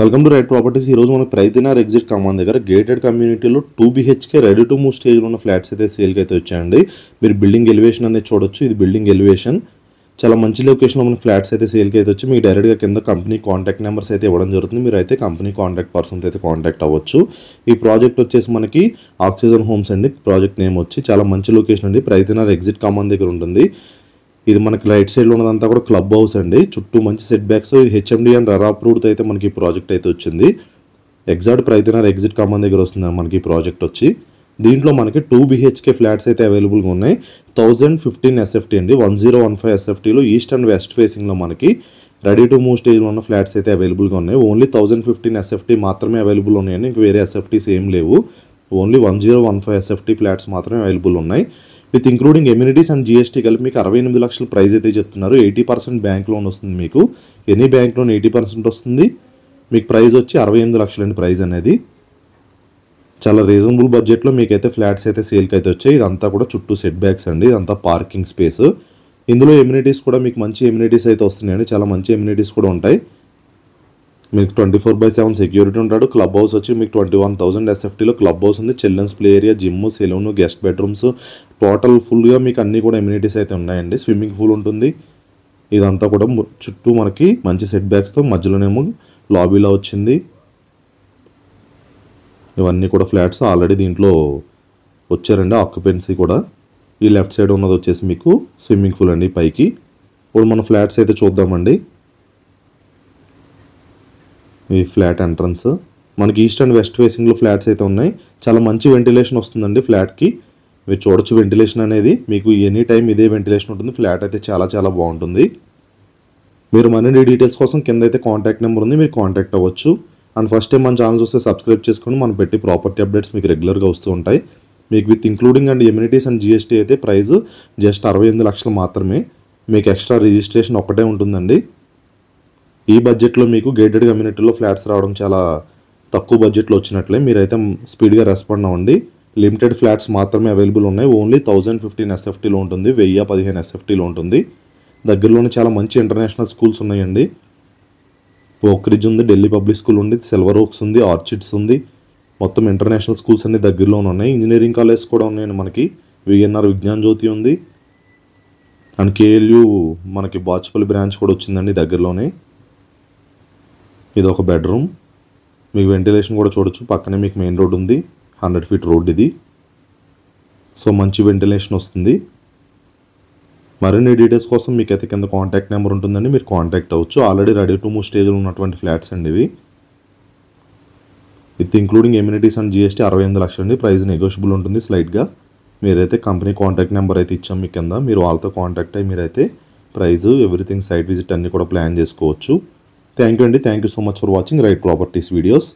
Welcome to right properties. ఈ రోజు మనకు ప్రైతినార్ ఎగ్జిట్ కమాన్ దగ్గర గేటెడ్ కమ్యూనిటీలో 2 BHK రెడీ టు మూవ్ స్టేజ్లో ఉన్న ఫ్లాట్స్ అయితే సేల్కి అయితే వచ్చాయండి. మీరు బిల్డింగ్ ఎలివేషన్ అనేది చూడొచ్చు. ఇది బిల్డింగ్ ఎలివేషన్, చాలా మంచి లొకేషన్లో మన ఫ్లాట్స్ అయితే సేల్కి అయితే వచ్చి మీకు డైరెక్ట్గా కింద కంపెనీ కాంటాక్ట్ నెంబర్స్ అయితే ఇవ్వడం జరుగుతుంది. మీరు అయితే కంపెనీ కాంటాక్ట్ పర్సన్స్ అయితే కాంటాక్ట్ అవ్వచ్చు. ఈ ప్రాజెక్ట్ వచ్చేసి మనకి ఆక్సిజన్ హోమ్స్ అండి. ప్రాజెక్ట్ నేమ్ వచ్చి చాలా మంచి లొకేషన్ అండి. ప్రైతినార్ ఎగ్జిట్ కమాన్ దగ్గర ఉంటుంది. ఇది మనకి రైట్ సైడ్లో ఉన్నదంతా కూడా క్లబ్ హౌస్ అండి. చుట్టూ మంచి సెట్ బ్యాక్స్. ఇది HMD అండ్ RERA అప్రూవ్డ్తో అయితే మనకి ఈ ప్రాజెక్ట్ అయితే వచ్చింది. ఎగ్జాక్ట్ ప్రైతినార్ ఎగ్జిట్ కమాన్ దగ్గర వస్తుంది మనకి ఈ ప్రాజెక్ట్ వచ్చి. దీంట్లో మనకి 2 BHK ఫ్లాట్స్ అయితే అవైలబుల్గా ఉన్నాయి. 1015 SFT అండి. 1015 SFTలో ఈస్ట్ అండ్ వెస్ట్ ఫేసింగ్లో మనకి రెడీ టు మూవ్ స్టేజ్లో ఉన్న ఫ్లాట్స్ అయితే అవైలబుల్గా ఉన్నాయి. ఓన్లీ 1015 SFT మాత్రమే అవైలబుల్ ఉన్నాయండి. ఇంక వేరే SFTస్ ఏం లేవు. ఓన్లీ 1015 SFT ఫ్లాట్స్ మాత్రమే అవైలబుల్ ఉన్నాయి. With including amenities and GST కలిపి మీకు 68 లక్షల ప్రైస్ అయితే చెప్తున్నారు. 80% బ్యాంక్ లోన్ వస్తుంది మీకు. ఎనీ బ్యాంక్ లోన్ 80% వస్తుంది. మీకు ప్రైస్ వచ్చి 68 లక్షలండి. ప్రైస్ అనేది చాలా రీజనబుల్ బడ్జెట్లో మీకైతే ఫ్లాట్స్ అయితే సేల్కి అయితే వచ్చాయి. ఇదంతా కూడా చుట్టూ సెట్ బ్యాక్స్ అండి. ఇదంతా పార్కింగ్ స్పేస్. ఇందులో ఎమ్యూనిటీస్ కూడా మీకు మంచి ఎమ్యూనిటీస్ అయితే వస్తున్నాయండి. చాలా మంచి ఎమ్యూనిటీస్ కూడా ఉంటాయి. మీకు 24/7 సెక్యూరిటీ ఉంటాడు. క్లబ్ హౌస్ వచ్చి మీకు 21,000 SFTలో క్లబ్ హౌస్ ఉంది. Children's play area, gym, salon, guest bedrooms, total ఫుల్గా మీకు అన్నీ కూడా ఎమ్యూనిటీస్ అయితే ఉన్నాయండి. స్విమ్మింగ్ పూల్ ఉంటుంది. ఇదంతా కూడా చుట్టూ మనకి మంచి సెట్ బ్యాక్స్తో మధ్యలోనేమో లాబీలో వచ్చింది. ఇవన్నీ కూడా ఫ్లాట్స్ ఆల్రెడీ దీంట్లో వచ్చారండి. ఆక్యుపెన్సీ కూడా. ఈ లెఫ్ట్ సైడ్ ఉన్నది వచ్చేసి మీకు స్విమ్మింగ్ పూల్ అండి పైకి. ఇప్పుడు మన ఫ్లాట్స్ అయితే చూద్దామండి. ఈ ఫ్లాట్ ఎంట్రన్స్ మనకి ఈస్ట్ అండ్ వెస్ట్ ఫేసింగ్లో ఫ్లాట్స్ అయితే ఉన్నాయి. చాలా మంచి వెంటిలేషన్ వస్తుందండి ఫ్లాట్కి. మీరు చూడొచ్చు వెంటిలేషన్ అనేది మీకు ఎనీ టైం ఇదే వెంటిలేషన్ ఉంటుంది. ఫ్లాట్ అయితే చాలా చాలా బాగుంటుంది. మీరు మరిన్ని డీటెయిల్స్ కోసం కింద అయితే కాంటాక్ట్ నెంబర్ ఉంది, మీరు కాంటాక్ట్ అవ్వచ్చు. అండ్ ఫస్ట్ టైం మన ఛానల్ చూస్తే సబ్స్క్రైబ్ చేసుకొని మనం పెట్టి ప్రాపర్టీ అప్డేట్స్ మీకు రెగ్యులర్గా వస్తూ ఉంటాయి. మీకు with including and amenities and GST అయితే ప్రైస్ జస్ట్ 68 లక్షలు మాత్రమే. మీకు ఎక్స్ట్రా రిజిస్ట్రేషన్ ఒక్కటే ఉంటుందండి. ఈ బడ్జెట్లో మీకు గేటెడ్ కమ్యూనిటీలో ఫ్లాట్స్ రావడం చాలా తక్కువ బడ్జెట్లో వచ్చినట్లే. మీరైతే స్పీడ్గా రెస్పాండ్ అవ్వండి. లిమిటెడ్ ఫ్లాట్స్ మాత్రమే అవైలబుల్ ఉన్నాయి. ఓన్లీ 1015 SFTలో ఉంటుంది. 1015 SFTలో ఉంటుంది. దగ్గరలోనే చాలా మంచి ఇంటర్నేషనల్ స్కూల్స్ ఉన్నాయండి. ఓక్రిడ్జ్ ఉంది, ఢిల్లీ పబ్లిక్ స్కూల్ ఉంది, సిల్వర్ ఓక్స్ ఉంది, ఆర్చిడ్స్ ఉంది. మొత్తం ఇంటర్నేషనల్ స్కూల్స్ అన్ని దగ్గరలోనే ఉన్నాయి. ఇంజనీరింగ్ కాలేజ్ కూడా ఉన్నాయండి మనకి. VNR విజ్ఞాన్ జ్యోతి ఉంది. అండ్ KLU మనకి బాచుపల్లి బ్రాంచ్ కూడా వచ్చిందండి దగ్గరలోనే. ఇది ఒక బెడ్రూమ్. మీకు వెంటిలేషన్ కూడా చూడొచ్చు. పక్కనే మీకు మెయిన్ రోడ్ ఉంది. 100 feet రోడ్ ఇది. సో మంచి వెంటిలేషన్ వస్తుంది. మరిన్ని డీటెయిల్స్ కోసం మీకైతే కింద కాంటాక్ట్ నెంబర్ ఉంటుందండి, మీరు కాంటాక్ట్ అవ్వచ్చు. ఆల్రెడీ రెడీ టు మూవ్ స్టేజ్లో ఉన్నటువంటి ఫ్లాట్స్ అండి ఇవి. With including amenities and GST 68 లక్షలు అండి. ప్రైస్ నెగోషియబుల్ ఉంటుంది స్లైట్గా. మీరైతే కంపెనీ కాంటాక్ట్ నెంబర్ అయితే ఇచ్చాం మీ కింద. మీరు వాళ్ళతో కాంటాక్ట్ అయ్యి మీరైతే ప్రైస్, ఎవ్రీథింగ్, సైట్ విజిట్ అన్నీ కూడా ప్లాన్ చేసుకోవచ్చు. థ్యాంక్ యూ అండి. Thank you so much for watching right properties videos.